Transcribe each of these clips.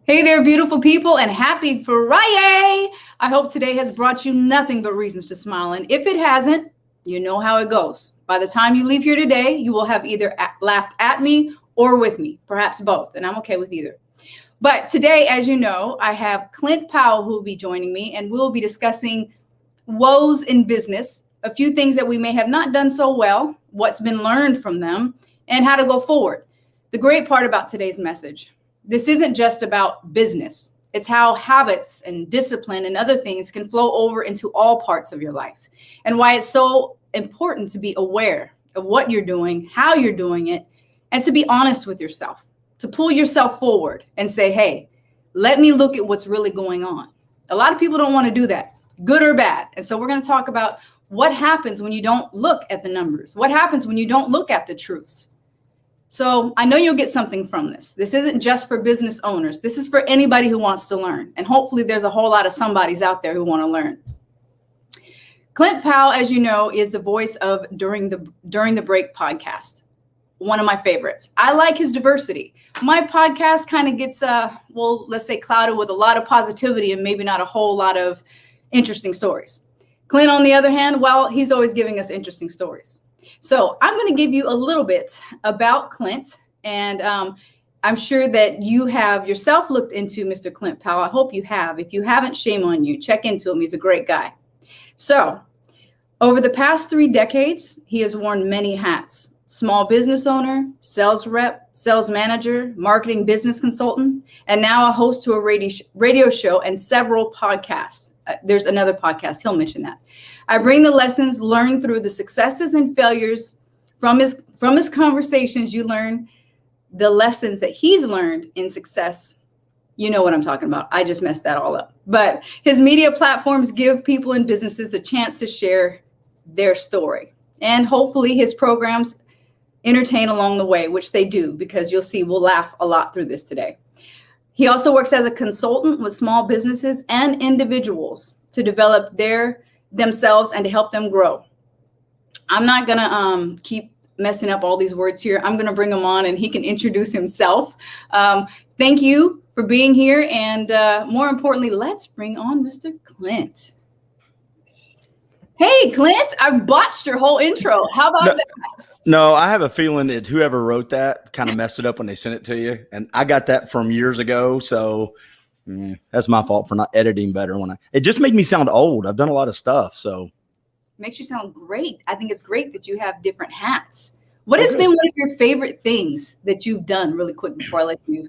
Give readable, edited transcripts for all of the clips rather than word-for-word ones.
Hey there, beautiful people, and happy Friday. I hope today has brought you nothing but reasons to smile. And if it hasn't, you know how it goes. By the time you leave here today, you will have either laughed at me or with me, perhaps both, and I'm okay with either. But today, as you know, I have Clint Powell who will be joining me, and we'll be discussing woes in business, a few things that we may have not done so well, what's been learned from them, and how to go forward. The great part about today's message, this isn't just about business. It's how habits and discipline and other things can flow over into all parts of your life, and why it's so important to be aware of what you're doing, how you're doing it, and to be honest with yourself, to pull yourself forward and say, hey, let me look at what's really going on. A lot of people don't want to do that, good or bad. And so we're going to talk about what happens when you don't look at the numbers, what happens when you don't look at the truths. So I know you'll get something from this. This isn't just for business owners. This is for anybody who wants to learn. And hopefully there's a whole lot of somebodies out there who want to learn. Clint Powell, as you know, is the voice of During the Break podcast, one of my favorites. I like his diversity. My podcast kind of gets, let's say clouded with a lot of positivity and maybe not a whole lot of interesting stories. Clint, on the other hand, well, he's always giving us interesting stories. So I'm going to give you a little bit about Clint, and I'm sure that you have yourself looked into Mr. Clint Powell. I hope you have. If you haven't, shame on you. Check into him. He's a great guy. So over the past 3 decades, he has worn many hats. Small business owner, sales rep, sales manager, marketing business consultant, and now a host to a radio show and several podcasts. There's another podcast. He'll mention that. I bring the lessons learned through the successes and failures from his conversations. You learn the lessons that he's learned in success. You know what I'm talking about. I just messed that all up. But his media platforms give people and businesses the chance to share their story. And hopefully his programs entertain along the way, which they do, because you'll see we'll laugh a lot through this today. He also works as a consultant with small businesses and individuals to develop themselves and to help them grow. I'm not going to keep messing up all these words here. I'm going to bring him on and he can introduce himself. Thank you for being here. And more importantly, let's bring on Mr. Clint. Hey, Clint, I botched your whole intro. How about that? No, I have a feeling that whoever wrote that kind of messed it up when they sent it to you. And I got that from years ago. So that's my fault for not editing better. It just made me sound old. I've done a lot of stuff. So makes you sound great. I think it's great that you have different hats. What has been one of your favorite things that you've done really quick before I let you?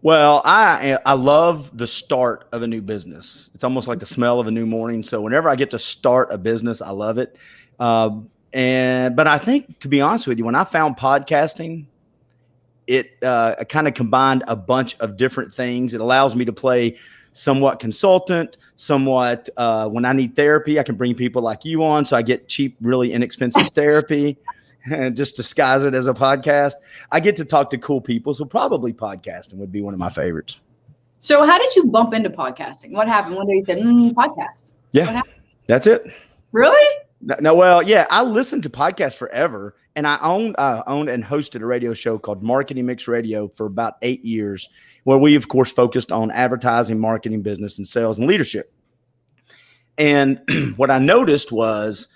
Well, I love the start of a new business. It's almost like the smell of a new morning. So whenever I get to start a business, I love it. But I think, to be honest with you, when I found podcasting, it kind of combined a bunch of different things. It allows me to play somewhat consultant, somewhat when I need therapy, I can bring people like you on. So I get cheap, really inexpensive therapy and just disguise it as a podcast. I get to talk to cool people. So probably podcasting would be one of my favorites. So how did you bump into podcasting? What happened? One day you said, podcast. Yeah, that's it. Really? No, well, yeah, I listened to podcasts forever, and I owned and hosted a radio show called Marketing Mix Radio for about 8 years, where we, of course, focused on advertising, marketing, business, and sales and leadership. And what I noticed was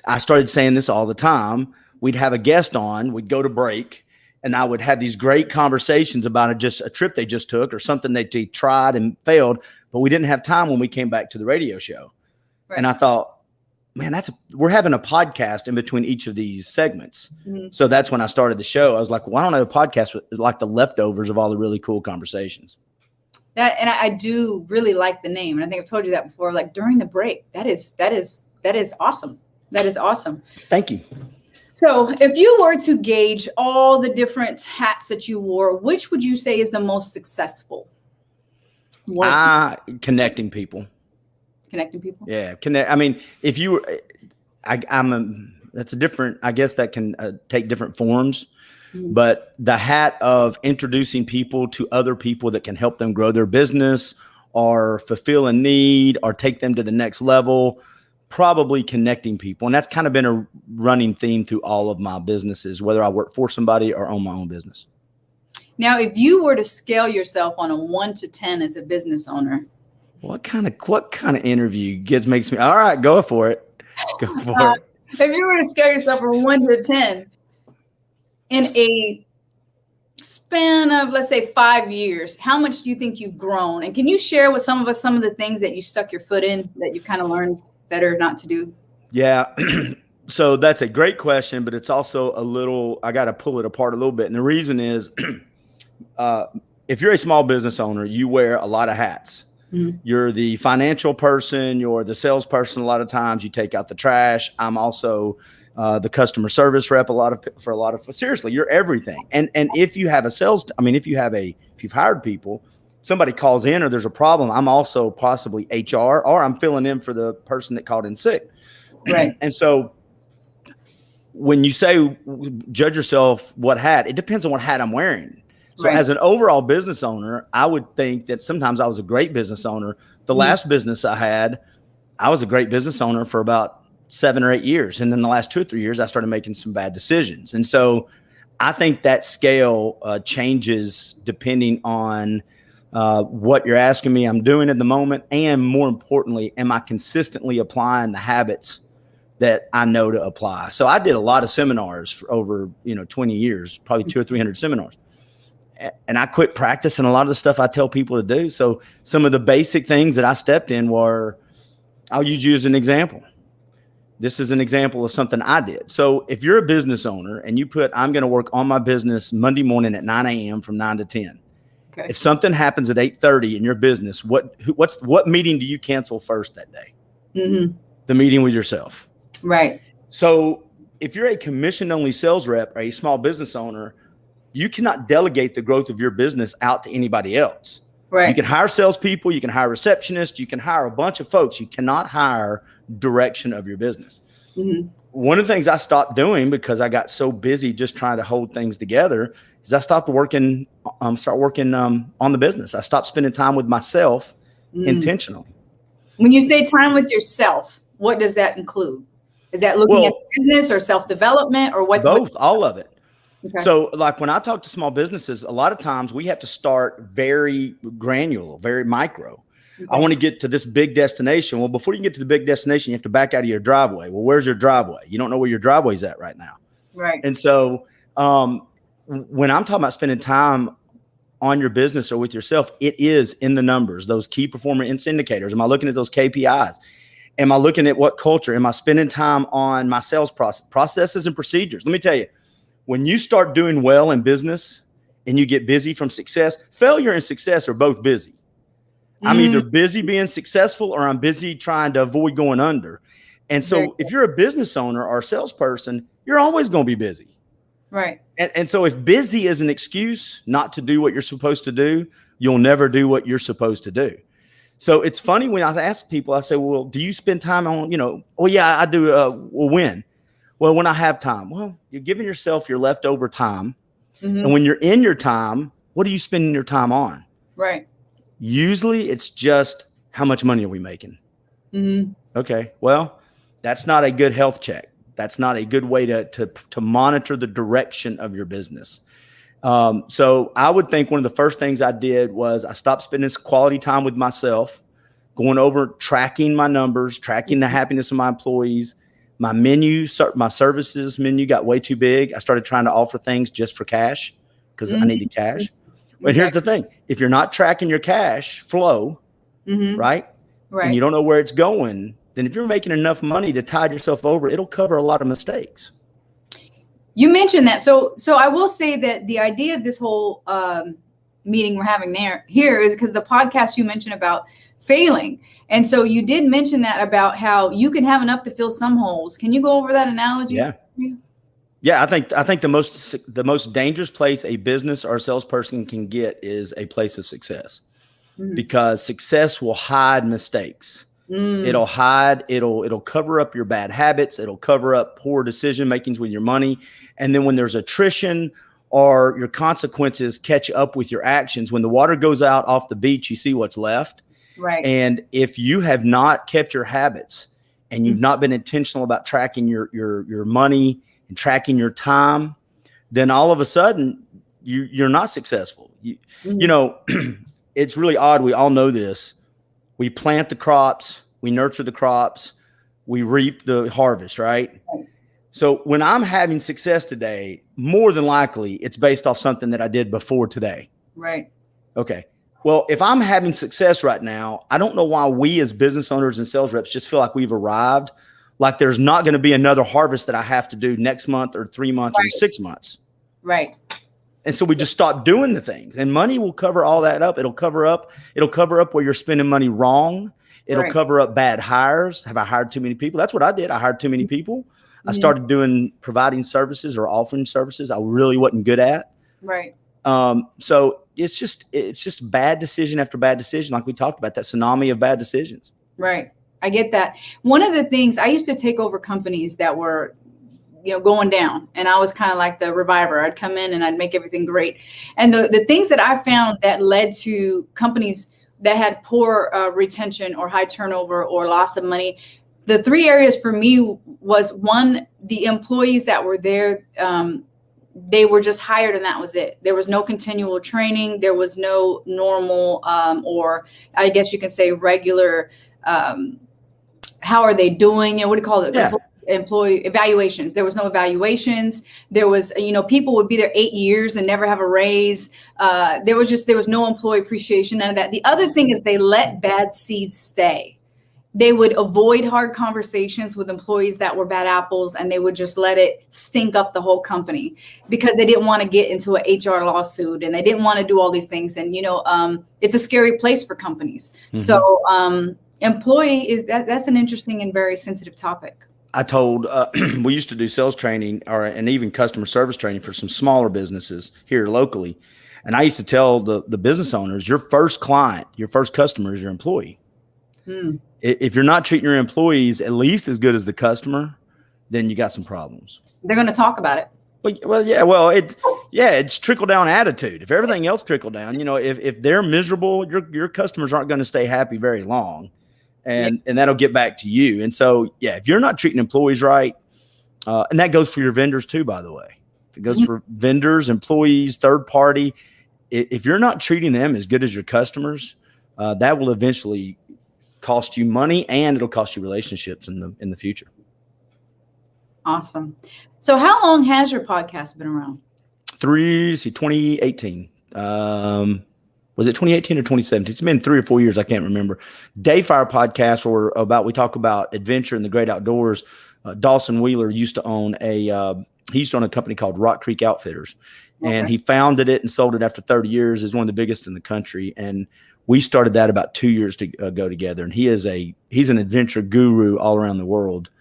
I started saying this all the time. We'd have a guest on, we'd go to break, and I would have these great conversations about a trip they just took or something they tried and failed, but we didn't have time when we came back to the radio show. Right. And I thought, man, we're having a podcast in between each of these segments. Mm-hmm. So that's when I started the show. I was like, why don't I have a podcast with like the leftovers of all the really cool conversations? And I do really like the name. And I think I've told you that before, like During the Break. That is awesome. That is awesome. Thank you. So if you were to gauge all the different hats that you wore, which would you say is the most successful? Connecting people. Connecting people? Yeah. I mean, if you were, that's a different, I guess that can take different forms, but the hat of introducing people to other people that can help them grow their business or fulfill a need or take them to the next level, probably connecting people. And that's kind of been a running theme through all of my businesses, whether I work for somebody or own my own business. Now, if you were to scale yourself on a 1 to 10 as a business owner, What kind of interview makes me, all right, go for it. Go for it. if you were to scale yourself from 1 to 10 in a span of, let's say, 5 years, how much do you think you've grown? And can you share with some of us some of the things that you stuck your foot in that you kind of learned better not to do? Yeah. So that's a great question, but it's also I got to pull it apart a little bit. And the reason is, if you're a small business owner, you wear a lot of hats. Mm-hmm. You're the financial person, you're the salesperson. A lot of times you take out the trash. I'm also the customer service rep seriously, you're everything. And if you have if you've hired people, somebody calls in or there's a problem, I'm also possibly HR, or I'm filling in for the person that called in sick. Right. And so when you say judge yourself, what hat, it depends on what hat I'm wearing. So as an overall business owner, I would think that sometimes I was a great business owner. The last business I had, I was a great business owner for about 7 or 8 years. And then the last 2 or 3 years, I started making some bad decisions. And so I think that scale changes depending on what you're asking me I'm doing at the moment. And more importantly, am I consistently applying the habits that I know to apply? So I did a lot of seminars for over 20 years, probably 200 or 300 seminars. And I quit practicing a lot of the stuff I tell people to do. So some of the basic things that I stepped in were, I'll use you as an example. This is an example of something I did. So if you're a business owner and you put, I'm going to work on my business Monday morning at 9 a.m. from 9 to 10. Okay. If something happens at 8:30 in your business, what meeting do you cancel first that day? Mm-hmm. The meeting with yourself. Right. So if you're a commission-only sales rep or a small business owner, you cannot delegate the growth of your business out to anybody else. Right. You can hire salespeople, you can hire receptionists, you can hire a bunch of folks. You cannot hire direction of your business. Mm-hmm. One of the things I stopped doing because I got so busy just trying to hold things together is I stopped working on the business. I stopped spending time with myself intentionally. When you say time with yourself, what does that include? Is that looking at business or self-development or what? Both, all of it. Okay. So like when I talk to small businesses, a lot of times we have to start very granular, very micro. Okay. I want to get to this big destination. Well, before you get to the big destination, you have to back out of your driveway. Well, where's your driveway? You don't know where your driveway's at right now. Right. And so when I'm talking about spending time on your business or with yourself, it is in the numbers, those key performance indicators. Am I looking at those KPIs? Am I looking at what culture? Am I spending time on my sales processes and procedures? Let me tell you, when you start doing well in business and you get busy from success, failure and success are both busy. I'm either busy being successful or I'm busy trying to avoid going under. And so if you're a business owner or a salesperson, you're always going to be busy. Right. And so if busy is an excuse not to do what you're supposed to do, you'll never do what you're supposed to do. So it's funny when I ask people, I say, well, do you spend time on, oh yeah, I do. Well, when? Well, when I have time. Well, you're giving yourself your leftover time. Mm-hmm. And when you're in your time, what are you spending your time on? Right. Usually it's just how much money are we making? Mm-hmm. Okay. Well, that's not a good health check. That's not a good way to monitor the direction of your business. So I would think one of the first things I did was I stopped spending quality time with myself, going over, tracking my numbers, tracking the happiness of my employees. My menu, my services menu got way too big. I started trying to offer things just for cash because I needed cash. But here's the thing. If you're not tracking your cash flow, right, and you don't know where it's going, then if you're making enough money to tide yourself over, it'll cover a lot of mistakes. You mentioned that. So I will say that the idea of this whole meeting we're having here is because the podcast you mentioned about failing. And so you did mention that about how you can have enough to fill some holes. Can you go over that analogy? Yeah. Yeah, I think the most dangerous place a business or a salesperson can get is a place of success, because success will hide mistakes. It'll cover up your bad habits. It'll cover up poor decision makings with your money. And then when there's attrition or your consequences catch up with your actions, when the water goes out off the beach, you see what's left. Right. And if you have not kept your habits and you've not been intentional about tracking your money and tracking your time, then all of a sudden you're not successful. You Mhm. know, it's really odd. We all know this. We plant the crops, we nurture the crops, we reap the harvest, right? Right. So when I'm having success today, more than likely it's based off something that I did before today. Right. Okay. Well, if I'm having success right now, I don't know why we as business owners and sales reps just feel like we've arrived, like there's not going to be another harvest that I have to do next month or 3 months or Right. 6 months. Right. And so we just stop doing the things, and money will cover all that up. It'll cover up where you're spending money wrong. It'll Right. cover up bad hires. Have I hired too many people? That's what I did. I hired too many people. I Mhm. started providing services or offering services I really wasn't good at. Right. So it's just bad decision after bad decision. Like we talked about, that tsunami of bad decisions. Right. I get that. One of the things, I used to take over companies that were, going down, and I was kind of like the reviver. I'd come in and I'd make everything great. And the things that I found that led to companies that had poor retention or high turnover or loss of money, the 3 areas for me was, one, the employees that were there, they were just hired and that was it. There was no continual training. There was no normal, or I guess you can say regular, how are they doing? What do you call it? Yeah. Employee evaluations. There was no evaluations. There was, people would be there 8 years and never have a raise. There was no employee appreciation, none of that. The other thing is they let bad seeds stay. They would avoid hard conversations with employees that were bad apples, and they would just let it stink up the whole company because they didn't want to get into an HR lawsuit, and they didn't want to do all these things. And, it's a scary place for companies. Mhm. So employee that's an interesting and very sensitive topic. I told, we used to do sales training and even customer service training for some smaller businesses here locally. And I used to tell the business owners, your first client, your first customer is your employee. Hmm. If you're not treating your employees at least as good as the customer, then you got some problems. They're going to talk about it. It's trickle down attitude. If everything else trickle down, if they're miserable, your customers aren't going to stay happy very long. And that'll get back to you. And so, if you're not treating employees right, and that goes for your vendors too, by the way. It goes for vendors, employees, third party. If you're not treating them as good as your customers, that will eventually cost you money, and it'll cost you relationships in the future. Awesome. So how long has your podcast been around? 2018. Was it 2018 or 2017? It's been 3 or 4 years. I can't remember. Dayfire podcast, we talk about adventure in the great outdoors. Dawson Wheeler used to own he used to own a company called Rock Creek Outfitters, and he founded it and sold it after 30 years. Is one of the biggest in the country. And we started that about 2 years ago together. And he's an adventure guru all around the world.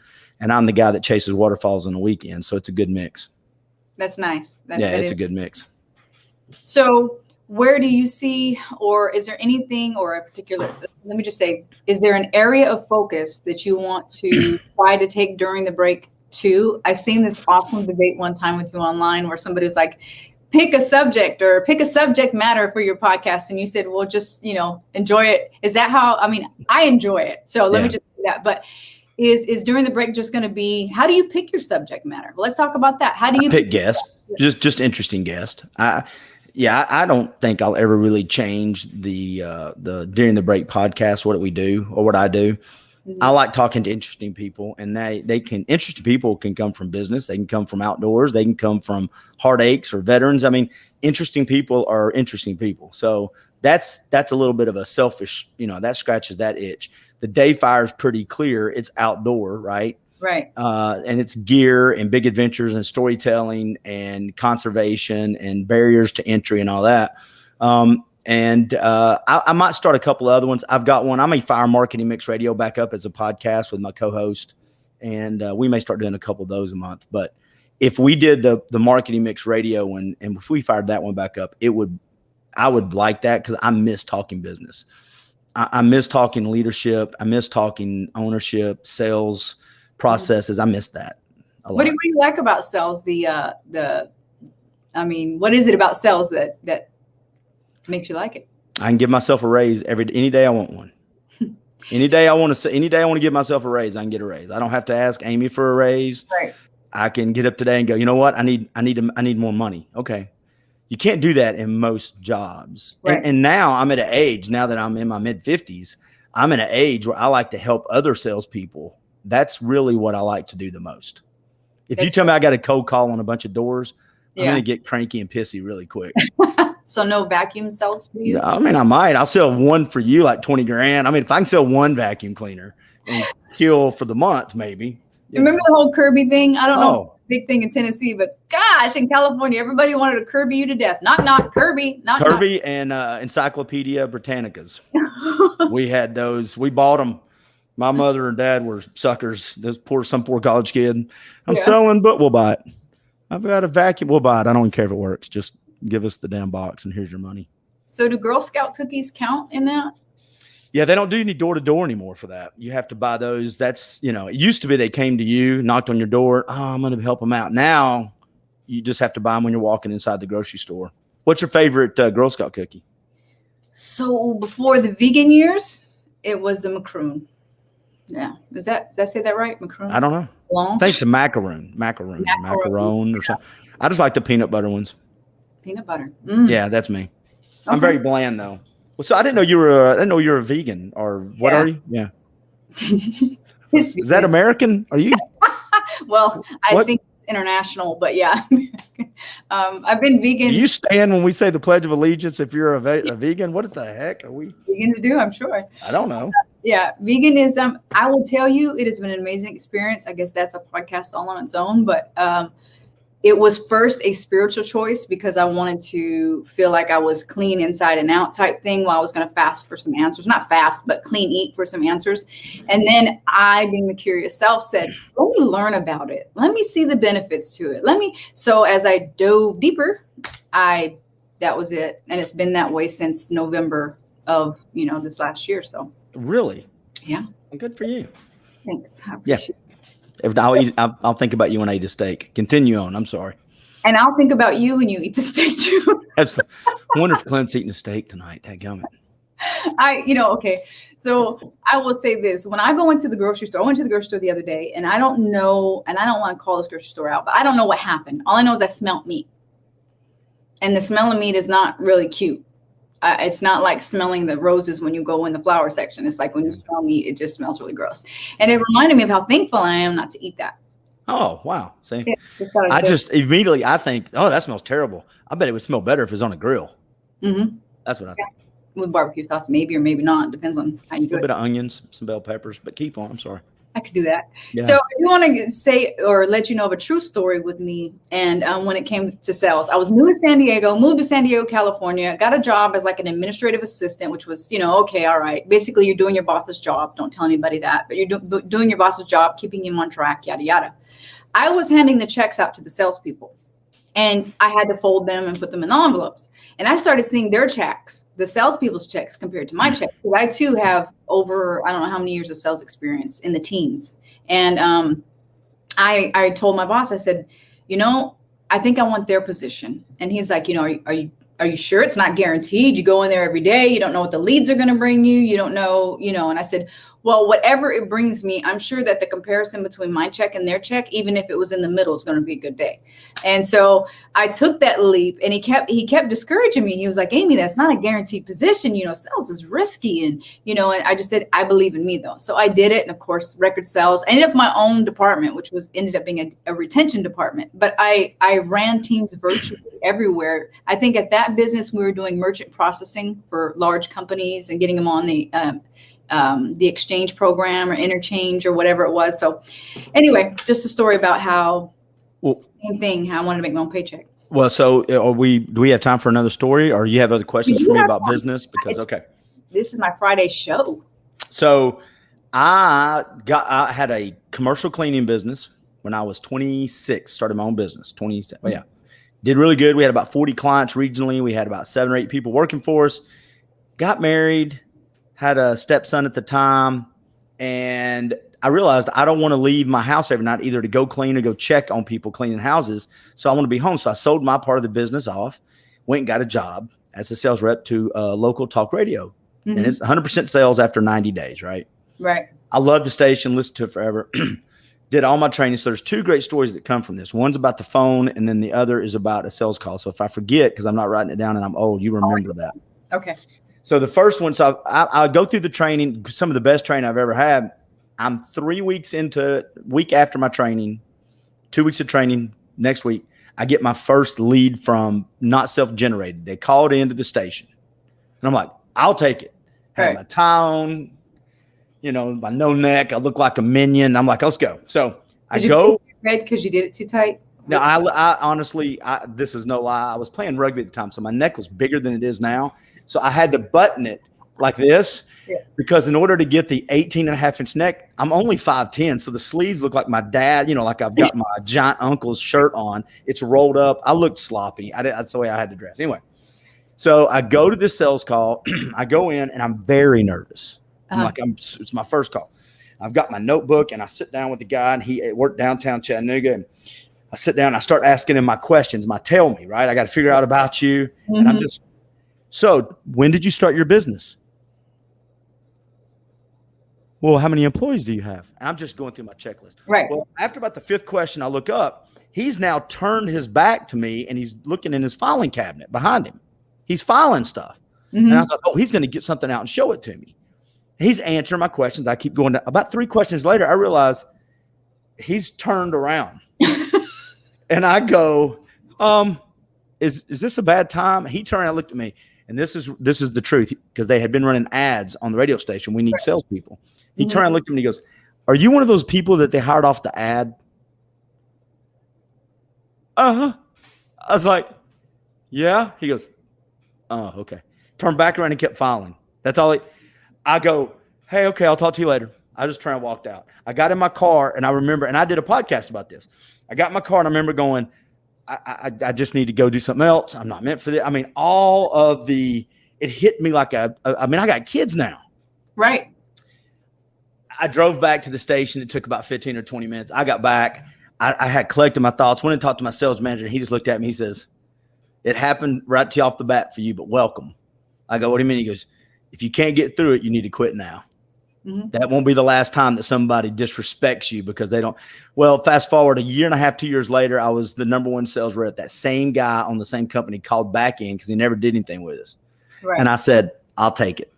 And I'm the guy that chases waterfalls on the weekend. So it's a good mix. That's nice. It's a good mix. So where do you see, or is there anything or a particular, let me just say, is there an area of focus that you want to try to take during the break too? I seen this awesome debate one time with you online where somebody was like, pick a subject or pick a subject matter for your podcast. And you said, well, just, enjoy it. Is that how, I enjoy it. So let me just do that. But is during the break just going to be, how do you pick your subject matter? Well, let's talk about that. How do you pick guests? Just interesting guests. I don't think I'll ever really change the during the break podcast, what we do or what I do. Mm-hmm. I like talking to interesting people, and interesting people can come from business. They can come from outdoors. They can come from heartaches or veterans. Interesting people are interesting people. So that's a little bit of a selfish, that scratches that itch. The Dayfire is pretty clear. It's outdoor, right? Right. And it's gear and big adventures and storytelling and conservation and barriers to entry and all that. I might start a couple of other ones. I've got one. I may fire Marketing Mix Radio back up as a podcast with my co-host. And we may start doing a couple of those a month. But if we did the Marketing Mix Radio and if we fired that one back up, I would like that because I miss talking business. I miss talking leadership. I miss talking ownership, sales, processes. I miss that a lot. What do you like about sales? What is it about sales that makes you like it? I can give myself a raise any day I want one. Any day I want to give myself a raise, I can get a raise. I don't have to ask Amy for a raise. Right. I can get up today and go, you know what? I need more money. Okay. You can't do that in most jobs. Right. And now I'm at an age, now that I'm in my mid 50s, I'm in an age where I like to help other salespeople. That's really what I like to do the most. If you tell me I got a cold call on a bunch of doors, I'm going to get cranky and pissy really quick. So no vacuum sales for you? I mean, I might. I'll sell one for you, like 20 grand. I mean, if I can sell one vacuum cleaner and kill for the month, maybe. Remember the whole Kirby thing? I don't know. Oh, Big thing in Tennessee, but gosh, in California, everybody wanted to Kirby you to death. Knock, Kirby. Kirby and Encyclopedia Britannicas. We had those. We bought them. My mother and dad were suckers. Some poor college kid. I'm selling, but we'll buy it. I've got a vacuum. We'll buy it. I don't care if it works. Just give us the damn box and here's your money. So do Girl Scout cookies count in that? Yeah, they don't do any door-to-door anymore for that. You have to buy those. That's, it used to be they came to you, knocked on your door. Oh, I'm going to help them out. Now you just have to buy them when you're walking inside the grocery store. What's your favorite Girl Scout cookie? So before the vegan years, it was the macaroon. Yeah. Does that say that right? Macaroon? I don't know. I think it's a macaroon or something. I just like the peanut butter ones. Peanut butter. Yeah, that's me. Okay. I'm very bland though. Well, so I didn't know you were a vegan, or what are you? Yeah. Is that American? Are you? Well, I think it's international, but yeah. I've been vegan. Do you stand when we say the Pledge of Allegiance if you're a vegan? What the heck are we? Vegans do, I'm sure. I don't know. Yeah, veganism, I will tell you, it has been an amazing experience. I guess that's a podcast all on its own, but it was first a spiritual choice because I wanted to feel like I was clean inside and out type thing while I was going to fast for some answers. Not fast, but clean eat for some answers. And then I, being the curious self, said, let me learn about it. Let me see the benefits to it. So as I dove deeper, that was it. And it's been that way since November of, this last year. So. Really? Yeah. Well, good for you. Thanks. I appreciate it. I'll think about you when I eat a steak. Continue on. I'm sorry. And I'll think about you when you eat the steak too. Absolutely. I wonder if Clint's eating a steak tonight. Dadgummit. Okay. So I will say this. When I go into the grocery store, I went to the grocery store the other day and I don't know, and I don't want to call this grocery store out, but I don't know what happened. All I know is I smelled meat. And the smell of meat is not really cute. It's not like smelling the roses when you go in the flower section. It's like when you smell meat, it just smells really gross. And it reminded me of how thankful I am not to eat that. Oh, wow. See, I just immediately, I think, oh, that smells terrible. I bet it would smell better if it was on a grill. Mm-hmm. That's what I think. With barbecue sauce, maybe or maybe not. Depends on how you do it. A little bit of onions, some bell peppers, but keep on. I'm sorry. I could do that. Yeah. So I do want to say or let you know of a true story with me. And when it came to sales, I was new to San Diego, moved to San Diego, California, got a job as like an administrative assistant, which was, okay, all right. Basically, you're doing your boss's job. Don't tell anybody that, but you're doing your boss's job, keeping him on track, yada, yada. I was handing the checks out to the salespeople. And I had to fold them and put them in envelopes. And I started seeing their checks, the salespeople's checks compared to my checks. Because I too have over, I don't know how many years of sales experience in the teens. And I told my boss, I said, I think I want their position. And he's like, are you sure? It's not guaranteed. You go in there every day. You don't know what the leads are going to bring you. You don't know, and I said, well, whatever it brings me, I'm sure that the comparison between my check and their check, even if it was in the middle, is going to be a good day. And so I took that leap and he kept discouraging me. He was like, Amy, that's not a guaranteed position. Sales is risky. And I just said, I believe in me though. So I did it. And of course, record sales. I ended up my own department, which ended up being a retention department. But I ran teams virtually everywhere. I think at that business, we were doing merchant processing for large companies and getting them on the exchange program or interchange or whatever it was. So anyway, just a story about how same thing, how I wanted to make my own paycheck. Well, so do we have time for another story or you have other questions for me about business? Because, this is my Friday show. So I had a commercial cleaning business when I was 26, started my own business, 27. Well, yeah. Did really good. We had about 40 clients regionally. We had about 7 or 8 people working for us. Got married, had a stepson at the time, and I realized I don't want to leave my house every night either to go clean or go check on people cleaning houses. So I want to be home. So I sold my part of the business off, went and got a job as a sales rep to local talk radio. Mm-hmm. And it's 100% sales after 90 days, right? Right. I love the station, listened to it forever. did all my training. So there's two great stories that come from this. One's about the phone, and then the other is about a sales call. So if I forget, because I'm not writing it down and I'm old, you remember that. Okay. So the first one, so I go through the training, some of the best training I've ever had. I'm 3 weeks into it, week after my training, 2 weeks of training. Next week, I get my first lead from not self-generated. They called into the station. And I'm like, I'll take it. Had my tie on, my no neck. I look like a minion. I'm like, let's go. So I go. Red because you did it too tight? No, I honestly, this is no lie. I was playing rugby at the time, so my neck was bigger than it is now. So I had to button it like this because in order to get the 18.5-inch neck, I'm only 5'10", so the sleeves look like my dad, like I've got my giant uncle's shirt on. It's rolled up. I looked sloppy. That's the way I had to dress. Anyway, so I go to this sales call. I go in, and I'm very nervous. It's my first call. I've got my notebook, and I sit down with the guy, and he worked downtown Chattanooga, and I sit down, and I start asking him my questions, my tell me, right? I got to figure out about you. And I'm just, so when did you start your business? Well, how many employees do you have? And I'm just going through my checklist. Right. Well, after about the fifth question, I look up. He's now turned his back to me, and he's looking in his filing cabinet behind him. He's filing stuff. And I thought, he's going to get something out and show it to me. He's answering my questions. I keep going down. About 3 questions later, I realize he's turned around. And I go, is this a bad time? He turned around and looked at me. And this is the truth, because they had been running ads on the radio station. We need salespeople. He turned around and looked at me and he goes, are you one of those people that they hired off the ad? I was like, yeah. He goes, oh, okay. Turned back around and kept filing. That's all. I go, hey, okay, I'll talk to you later. I just turned and walked out. I got in my car, and I remember, and I did a podcast about this. I got in my car, and I remember going, I just need to go do something else. I'm not meant for this. I mean, it hit me like I got kids now. Right. I drove back to the station. It took about 15 or 20 minutes. I got back. I had collected my thoughts, went and talked to my sales manager. And he just looked at me. He says, it happened right to you off the bat for you, but welcome. I go, what do you mean? He goes, if you can't get through it, you need to quit now. That won't be the last time that somebody disrespects you because they don't. Well, fast forward a year and a half, 2 years later, I was the #1 sales rep. That same guy on the same company called back in because he never did anything with us. Right. And I said, I'll take it.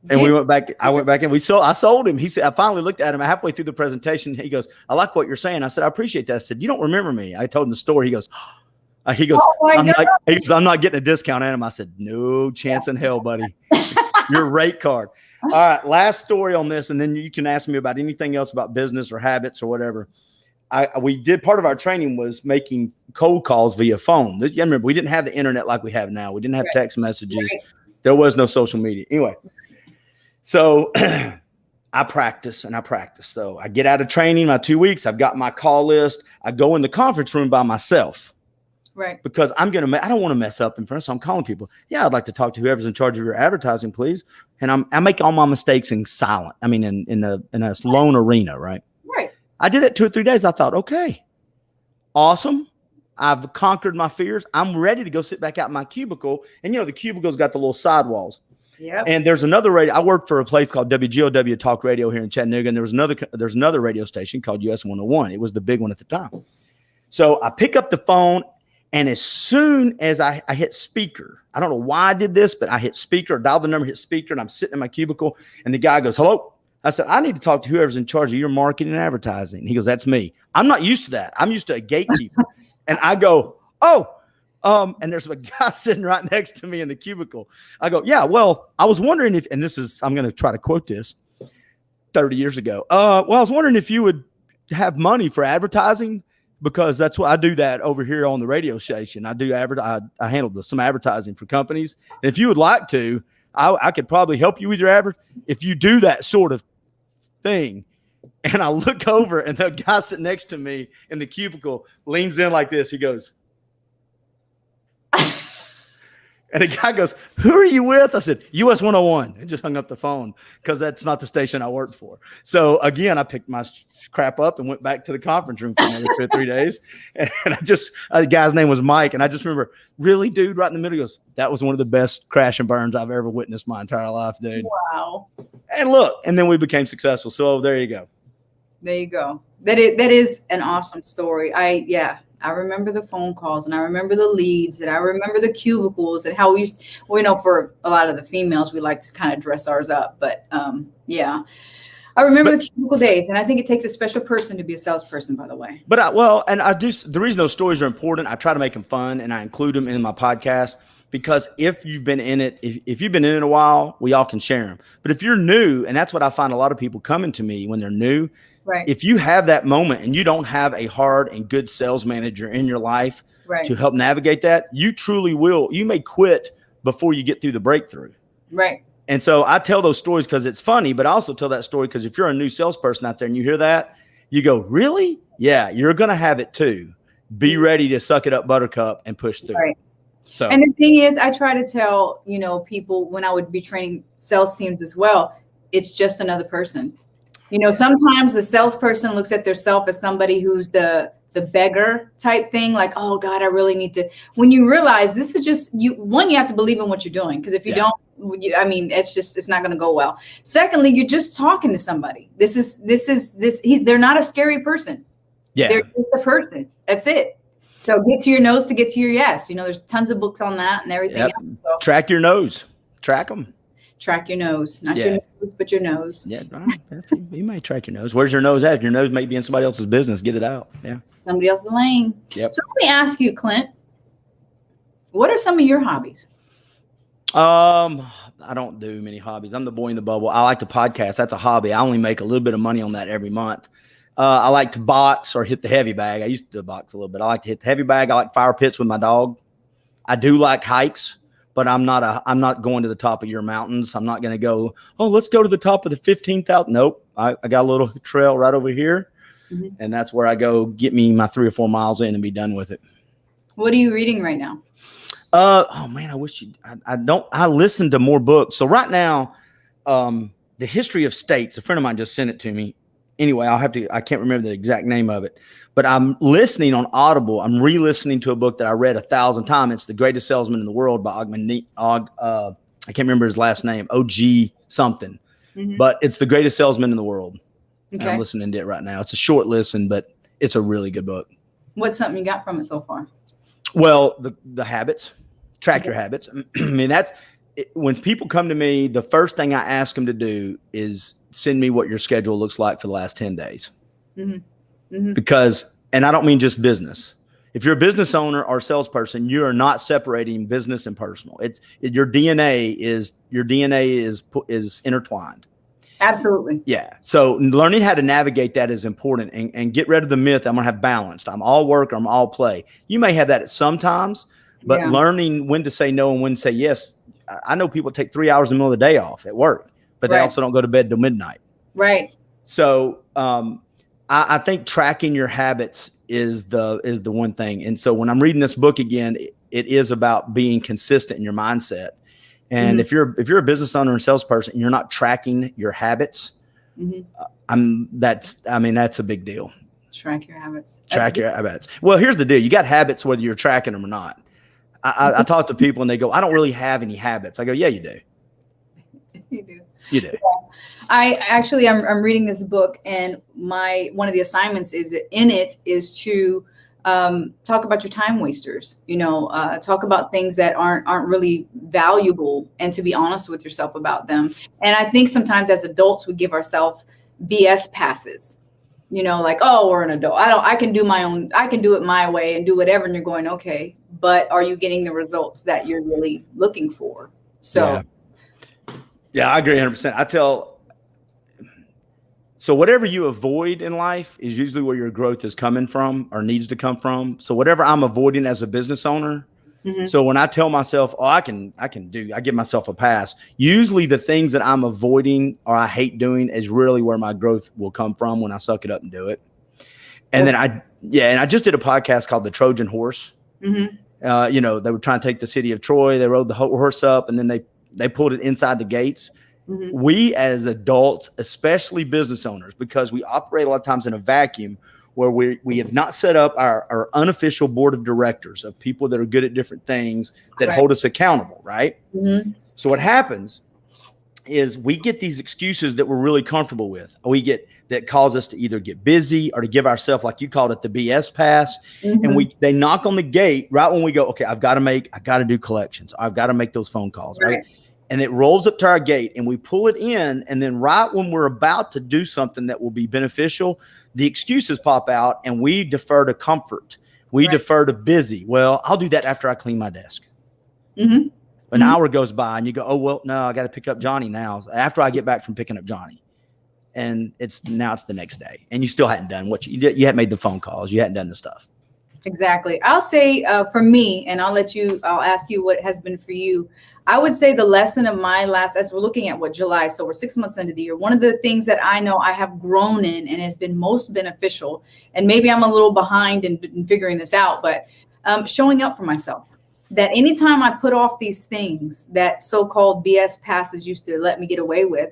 And we went back. I went back and I sold him. He said, I finally looked at him halfway through the presentation. He goes, I like what you're saying. I said, I appreciate that. I said, you don't remember me. I told him the story. He goes, I'm not getting a discount at him. I said, no chance in hell, buddy. Your rate card. All right. Last story on this. And then you can ask me about anything else about business or habits or whatever. We did part of our training was making cold calls via phone. You remember, we didn't have the internet like we have now. We didn't have text messages. There was no social media. Anyway, so I practice. So I get out of training, my 2 weeks. I've got my call list. I go in the conference room by myself. Right. Because I don't want to mess up in front. So I'm calling people. Yeah, I'd like to talk to whoever's in charge of your advertising, please. And I make all my mistakes in silent. I mean, in a lone arena, right? Right. I did that 2 or 3 days. I thought, okay, awesome. I've conquered my fears. I'm ready to go sit back out in my cubicle. And the cubicle's got the little sidewalls. Yeah. And there's another radio. I worked for a place called WGOW Talk Radio here in Chattanooga, and there's another radio station called US 101. It was the big one at the time. So I pick up the phone. And as soon as I hit speaker, I don't know why I did this, but I hit speaker, dialed the number, hit speaker, and I'm sitting in my cubicle. And the guy goes, hello. I said, I need to talk to whoever's in charge of your marketing and advertising. He goes, that's me. I'm not used to that. I'm used to a gatekeeper. And I go, and there's a guy sitting right next to me in the cubicle. I go, yeah, well, I was wondering if, and I'm going to try to quote this 30 years ago. I was wondering if you would have money for advertising. Because that's what I do that over here on the radio station. I do I handle some advertising for companies. And if you would like to, I could probably help you with your if you do that sort of thing. And I look over and the guy sitting next to me in the cubicle leans in like this. He goes, and the guy goes, who are you with? I said, US 101, and just hung up the phone because that's not the station I work for. So again, I picked my crap up and went back to the conference room for another 2 or 3 days. And the guy's name was Mike. And I just remember, really, dude, right in the middle, he goes, that was one of the best crash and burns I've ever witnessed my entire life, dude. Wow. And look, and then we became successful. So there you go. There you go. That is an awesome story. I remember the phone calls, and I remember the leads, and I remember the cubicles, and how we used, well, for a lot of the females, we like to kind of dress ours up. But yeah, I remember the cubicle days, and I think it takes a special person to be a salesperson, by the way. But the reason those stories are important, I try to make them fun, and I include them in my podcast, because if you've been in it, if you've been in it a while, we all can share them. But if you're new, and that's what I find a lot of people coming to me when they're new, right? If you have that moment and you don't have a hard and good sales manager in your life to help navigate that, you truly will. You may quit before you get through the breakthrough. Right. And so I tell those stories because it's funny, but I also tell that story because if you're a new salesperson out there and you hear that, you go, really? Yeah, you're going to have it too. Be ready to suck it up, buttercup, and push through. Right. So, and the thing is, I try to tell, people when I would be training sales teams as well, it's just another person. Sometimes the salesperson looks at themselves as somebody who's the beggar type thing, like, oh God, I really need to, when you realize this is just you have to believe in what you're doing. Because if you don't, it's not going to go well. Secondly, you're just talking to somebody. They're not a scary person. Yeah. They're just a person. That's it. So get to your nose to get to your yes. There's tons of books on that and everything else. So. Track your nose. Track them. Track your nose, not your nose, but your nose. Yeah, you may track your nose. Where's your nose at? Your nose may be in somebody else's business. Get it out. Yeah. Somebody else's lane. Yep. So let me ask you, Clint, what are some of your hobbies? I don't do many hobbies. I'm the boy in the bubble. I like to podcast. That's a hobby. I only make a little bit of money on that every month. I like to box or hit the heavy bag. I used to box a little bit. I like to hit the heavy bag. I like fire pits with my dog. I do like hikes. But I'm not going to the top of your mountains. I'm not going to go, let's go to the top of the 15,000. Nope. I got a little trail right over here. Mm-hmm. And that's where I go get me my 3 or 4 miles in and be done with it. What are you reading right now? I wish I listened to more books. So right now, The History of States, a friend of mine just sent it to me. Anyway, I can't remember the exact name of it, but I'm listening on Audible. I'm re-listening to a book that I read 1,000 times. It's The Greatest Salesman in the World by I can't remember his last name, OG something, but it's The Greatest Salesman in the World. Okay. I'm listening to it right now. It's a short listen, but it's a really good book. What's something you got from it so far? Well, the habits, track your habits. I mean, when people come to me, the first thing I ask them to do is send me what your schedule looks like for the last 10 days. Mm-hmm. Mm-hmm. Because, and I don't mean just business. If you're a business owner or salesperson, you are not separating business and personal. Your DNA is intertwined. Absolutely. Yeah. So learning how to navigate that is important, and get rid of the myth. I'm going to have balanced. I'm all work or I'm all play. You may have that at sometimes, but learning when to say no and when to say yes. I know people take 3 hours in the middle of the day off at work, but they also don't go to bed till midnight. Right. So I think tracking your habits is the one thing. And so when I'm reading this book again, it is about being consistent in your mindset. And if you're a business owner and salesperson, and you're not tracking your habits, that's a big deal. Track your habits. Track your habits. Well, here's the deal. You got habits whether you're tracking them or not. I talk to people and they go, I don't really have any habits. I go, yeah, you do. You do. You do. Yeah. I'm reading this book, and one of the assignments is to talk about your time wasters, talk about things that aren't really valuable, and to be honest with yourself about them. And I think sometimes as adults, we give ourselves BS passes, like, oh, we're an adult. I can do it my way and do whatever. And you're going, okay, but are you getting the results that you're really looking for? So. Yeah, I agree 100%. So whatever you avoid in life is usually where your growth is coming from or needs to come from. So whatever I'm avoiding as a business owner. So when I tell myself, I give myself a pass. Usually the things that I'm avoiding or I hate doing is really where my growth will come from when I suck it up and do it. And I just did a podcast called The Trojan Horse. They were trying to take the city of Troy. They rode the horse up, and then they pulled it inside the gates. We as adults, especially business owners, because we operate a lot of times in a vacuum where we have not set up our unofficial board of directors of people that are good at different things that hold us accountable, right? So what happens is we get these excuses that we're really comfortable with. We get that cause us to either get busy or to give ourselves, like you called it, the BS pass. And they knock on the gate right when we go, okay, I got to do collections. I've got to make those phone calls. Right. And it rolls up to our gate and we pull it in. And then right when we're about to do something that will be beneficial, the excuses pop out and we defer to comfort. We defer to busy. Well, I'll do that after I clean my desk. An hour goes by and you go, oh, well, no, I got to pick up Johnny now after I get back from picking up Johnny. And it's the next day and you still hadn't done what you did. You hadn't made the phone calls. You hadn't done the stuff. Exactly. I'll say for me, and I'll ask you what has been for you. I would say the lesson of my last, as we're looking at July, so we're 6 months into the year, one of the things that I know I have grown in and has been most beneficial, and maybe I'm a little behind in figuring this out, but showing up for myself. That anytime I put off these things that so-called BS passes used to let me get away with,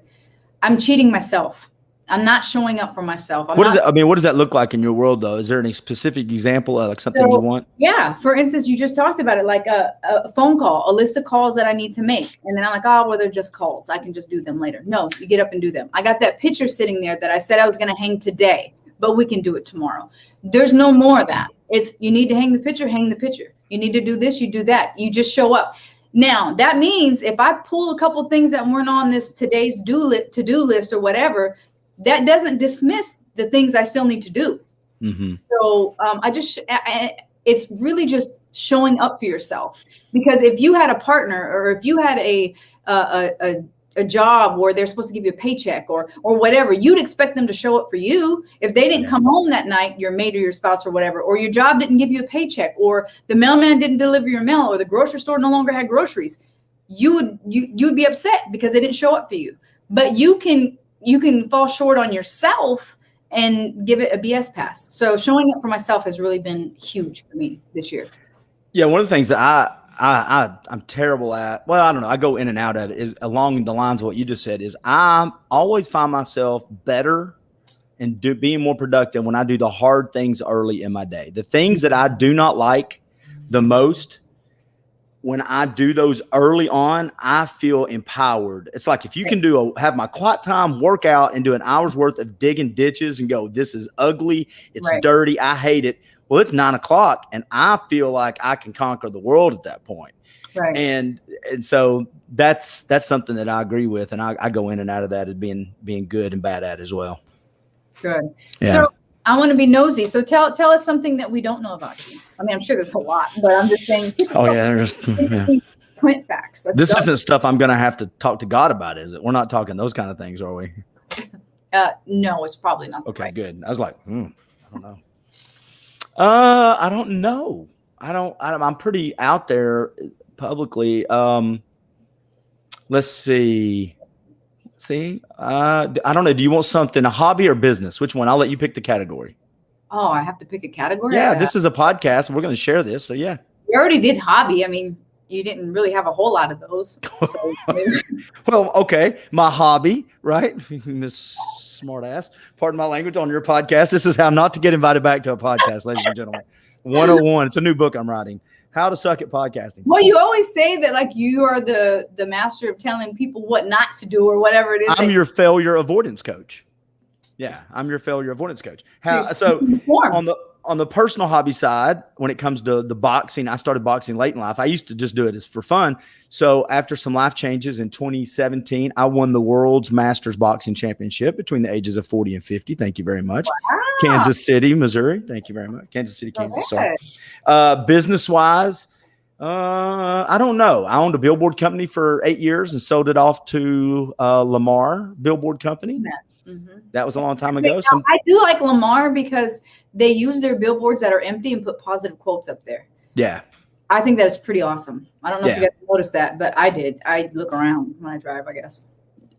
I'm cheating myself. I'm not showing up for myself. What does that look like in your world, though? Is there any specific example, like something you want? Yeah. For instance, you just talked about it, like a phone call, a list of calls that I need to make. And then I'm like, oh, well, they're just calls. I can just do them later. No, you get up and do them. I got that picture sitting there that I said I was going to hang today, but we can do it tomorrow. There's no more of that. You need to hang the picture, hang the picture. You need to do this, you do that. You just show up. Now, that means if I pull a couple things that weren't on this today's to-do list or whatever, that doesn't dismiss the things I still need to do. So it's really just showing up for yourself. Because if you had a partner or if you had a job where they're supposed to give you a paycheck or whatever, you'd expect them to show up for you. If they didn't come home that night, your mate or your spouse or whatever, or your job didn't give you a paycheck, or the mailman didn't deliver your mail, or the grocery store no longer had groceries, you'd be upset because they didn't show up for you. But you can fall short on yourself and give it a BS pass. So showing up for myself has really been huge for me this year. Yeah, one of the things that I'm terrible at, well, I don't know, I go in and out of it, is along the lines of what you just said, is I always find myself better and being more productive when I do the hard things early in my day. The things that I do not like the most, when I do those early on, I feel empowered. It's like if you can have my quiet time workout and do an hour's worth of digging ditches and go, this is ugly, it's dirty, I hate it. Well, it's 9 o'clock and I feel like I can conquer the world at that point. Right. And so that's something that I agree with. And I go in and out of that as being good and bad at as well. Good. Yeah. So I want to be nosy. So tell us something that we don't know about you. I mean, I'm sure there's a lot, but I'm just saying. Oh yeah. There's Clint facts. This isn't stuff I'm going to have to talk to God about, is it? We're not talking those kind of things, are we? No, it's probably not. Okay, good. I was like, I don't know. I don't know. I'm pretty out there publicly. Let's see. I don't know. Do you want something, a hobby or business? Which one? I'll let you pick the category. Oh, I have to pick a category? Yeah, this is a podcast. We're going to share this. So yeah. We already did hobby. I mean, you didn't really have a whole lot of those. So well, okay. My hobby, right? Miss Smart ass. Pardon my language on your podcast. This is how not to get invited back to a podcast, ladies and gentlemen. 101. It's a new book I'm writing. How to suck at podcasting. Well, you always say that like you are the master of telling people what not to do or whatever it is. I'm your failure avoidance coach. Yeah, I'm your failure avoidance coach. So on the personal hobby side, when it comes to the boxing, I started boxing late in life. I used to just do it as for fun. So after some life changes in 2017, I won the world's Masters Boxing Championship between the ages of 40 and 50. Thank you very much. Wow. Kansas City, Missouri. Thank you very much. Kansas City, Kansas. Sorry. Business wise, I don't know. I owned a billboard company for 8 years and sold it off to Lamar Billboard Company. Mm-hmm. That was a long time ago. I do like Lamar because they use their billboards that are empty and put positive quotes up there. Yeah. I think that is pretty awesome. I don't know if you guys noticed that, but I did. I look around when I drive, I guess.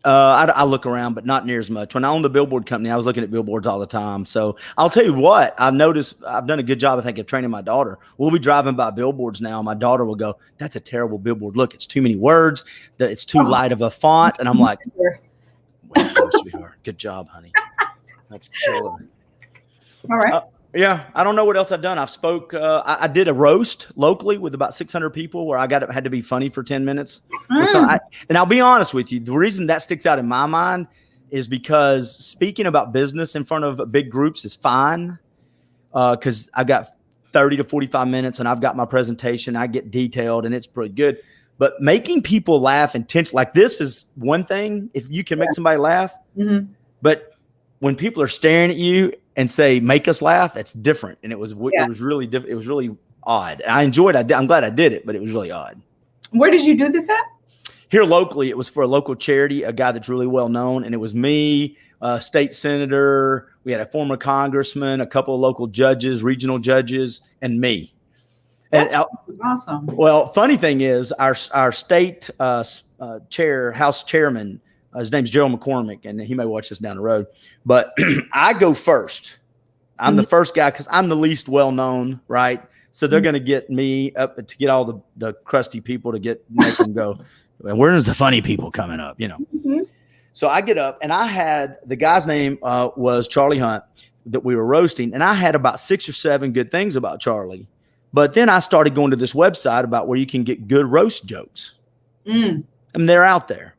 I look around, but not near as much. When I owned the billboard company, I was looking at billboards all the time. So I'll tell you what, I've noticed I've done a good job, I think, of training my daughter. We'll be driving by billboards now. My daughter will go, that's a terrible billboard. Look, it's too many words. It's too light of a font. And I'm like, way to go, sweetheart. Good job, honey. That's killer. All right. Yeah, I don't know what else I've done. I've spoke. I did a roast locally with about 600 people where I had to be funny for 10 minutes. And I'll be honest with you, the reason that sticks out in my mind is because speaking about business in front of big groups is fine, because I've got 30 to 45 minutes and I've got my presentation. I get detailed and it's pretty good. But making people laugh intentionally, like this is one thing if you can make somebody laugh. Mm-hmm. But when people are staring at you and say, make us laugh, that's different. And it was really different. It was really odd. I enjoyed it. I'm glad I did it, but it was really odd. Where did you do this at? Here locally, it was for a local charity, a guy that's really well known. And it was me, a state senator. We had a former congressman, a couple of local judges, regional judges, and me. That's awesome. Well, funny thing is our state House chairman, his name's Gerald McCormick, and he may watch this down the road. But I go first. I'm the first guy because I'm the least well known, right? So they're going to get me up to get all the crusty people to make them go. Where's the funny people coming up? Mm-hmm. So I get up, and I had the guy's name was Charlie Hunt that we were roasting, and I had about 6 or 7 good things about Charlie. But then I started going to this website about where you can get good roast jokes, and they're out there.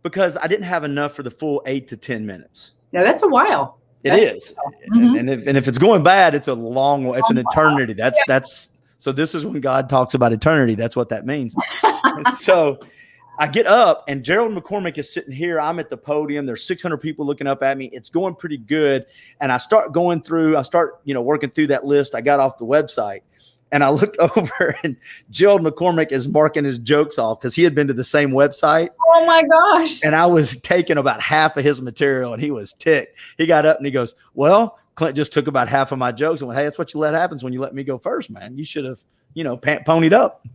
Because I didn't have enough for the full 8 to 10 minutes. Yeah, that's a while. It is. Mm-hmm. And if it's going bad, it's a long one. It's an eternity. That's so this is when God talks about eternity. That's what that means. And so I get up and Gerald McCormick is sitting here. I'm at the podium. There's 600 people looking up at me. It's going pretty good. And I start working through that list. I got off the website. And I looked over and Gerald McCormick is marking his jokes off because he had been to the same website. Oh my gosh. And I was taking about half of his material and he was ticked. He got up and he goes, well, Clint just took about half of my jokes and went, hey, that's what you let happens when you let me go first, man. You should have, ponied up.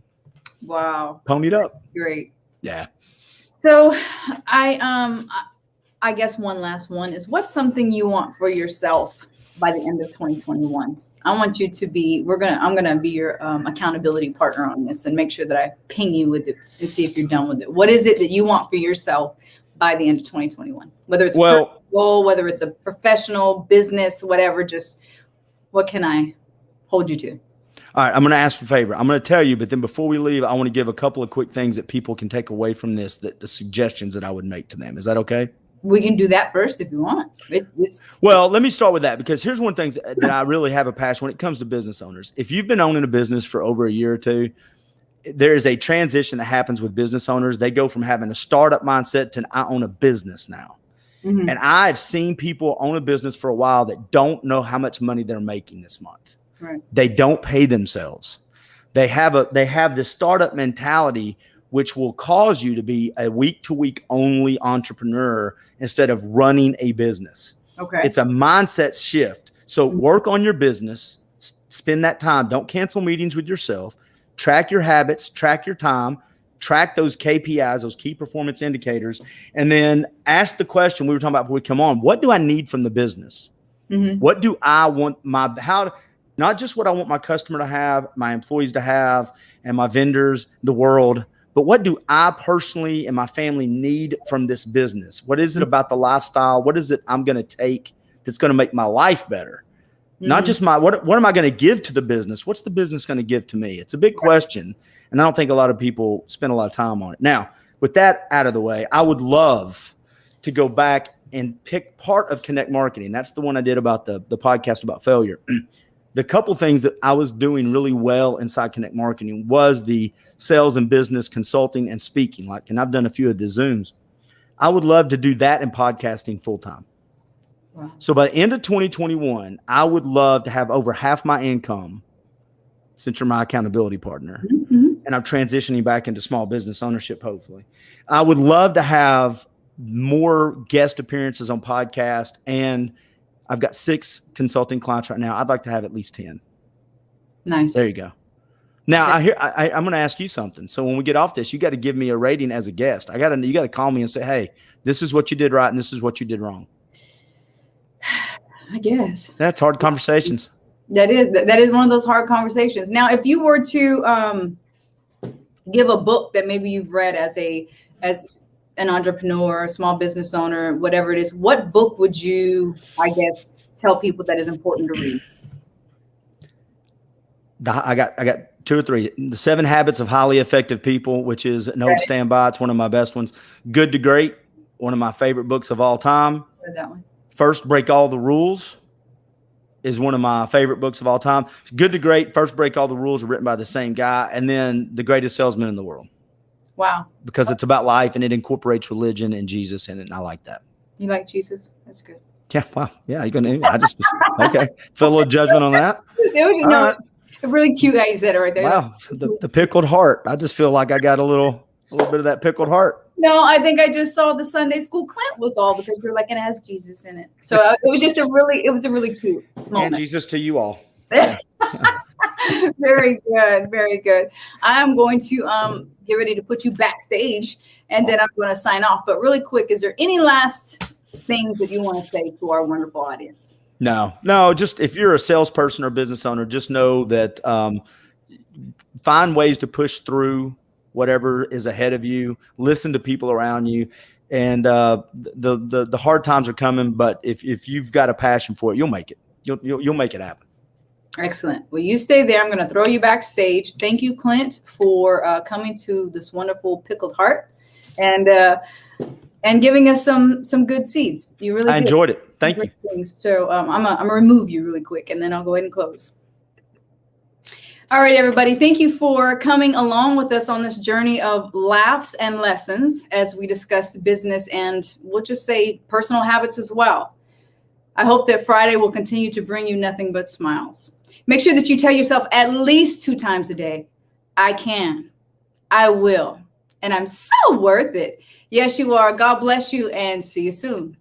Wow. Ponied up. Great. Yeah. So I guess one last one is, what's something you want for yourself by the end of 2021? I want you to be, I'm going to be your accountability partner on this and make sure that I ping you with it and see if you're done with it. What is it that you want for yourself by the end of 2021? Whether it's a personal goal, whether it's a professional business, whatever, just what can I hold you to? All right. I'm going to ask for a favor. I'm going to tell you, but then before we leave, I want to give a couple of quick things that people can take away from this, the suggestions that I would make to them. Is that okay? We can do that first if you want. Well, let me start with that because here's one thing that I really have a passion when it comes to business owners. If you've been owning a business for over a year or two, there is a transition that happens with business owners. They go from having a startup mindset to I own a business now. Mm-hmm. And I've seen people own a business for a while that don't know how much money they're making this month. Right. They don't pay themselves. They have this startup mentality, which will cause you to be a week-to-week only entrepreneur instead of running a business. Okay. It's a mindset shift. So work on your business, spend that time. Don't cancel meetings with yourself. Track your habits, track your time, track those KPIs, those key performance indicators, and then ask the question we were talking about before we come on, what do I need from the business? Mm-hmm. What do I want not just what I want my customer to have, my employees to have, and my vendors, the world, but what do I personally and my family need from this business? What is it about the lifestyle? What is it I'm going to take that's going to make my life better? Mm-hmm. Not just what am I going to give to the business? What's the business going to give to me? It's a big question. And I don't think a lot of people spend a lot of time on it. Now, with that out of the way, I would love to go back and pick part of Connect Marketing. That's the one I did about the podcast about failure. The couple things that I was doing really well inside Connect Marketing was the sales and business consulting and speaking. And I've done a few of the Zooms. I would love to do that in podcasting full time. Wow. So by the end of 2021, I would love to have over half my income, since you're my accountability partner, and I'm transitioning back into small business ownership, hopefully. I would love to have more guest appearances on podcast, and I've got 6 consulting clients right now. I'd like to have at least 10. Nice. There you go. Now I'm going to ask you something. So when we get off this, you got to give me a rating as a guest. You got to call me and say, hey, this is what you did right and this is what you did wrong. I guess that's hard conversations. That is one of those hard conversations. Now, if you were to give a book that maybe you've read as an entrepreneur, a small business owner, whatever it is, what book would you, I guess, tell people that is important to read? I got two or three. The 7 Habits of Highly Effective People, which is an old standby. It's one of my best ones. Good to Great, one of my favorite books of all time. Read that one. First Break All the Rules is one of my favorite books of all time. Good to Great, First Break All the Rules are written by the same guy. And then The Greatest Salesman in the World. Wow. Because it's about life and it incorporates religion and Jesus in it. And I like that. You like Jesus? That's good. Yeah. Wow. Yeah. You're going to, okay. Feel a little judgment on that. All right. Really cute how you said it right there. Wow. The pickled heart. I just feel like I got a little bit of that pickled heart. No, I think I just saw the Sunday school Clint was all because you're like, and it has Jesus in it. So it was a really cute moment. And Jesus to you all. Yeah. Very good. Very good. I'm going to get ready to put you backstage and then I'm going to sign off. But really quick, is there any last things that you want to say to our wonderful audience? No, just if you're a salesperson or business owner, just know that find ways to push through whatever is ahead of you. Listen to people around you, and the hard times are coming. But if you've got a passion for it, you'll make it. You'll make it happen. Excellent. Well, you stay there. I'm going to throw you backstage. Thank you, Clint, for coming to this wonderful pickled heart and giving us some good seeds. You really I enjoyed it. Thank you. Things. So I'm gonna remove you really quick, and then I'll go ahead and close. All right, everybody. Thank you for coming along with us on this journey of laughs and lessons as we discuss business and we'll just say personal habits as well. I hope that Friday will continue to bring you nothing but smiles. Make sure that you tell yourself at least 2 times a day, I can, I will, and I'm so worth it. Yes, you are. God bless you and see you soon.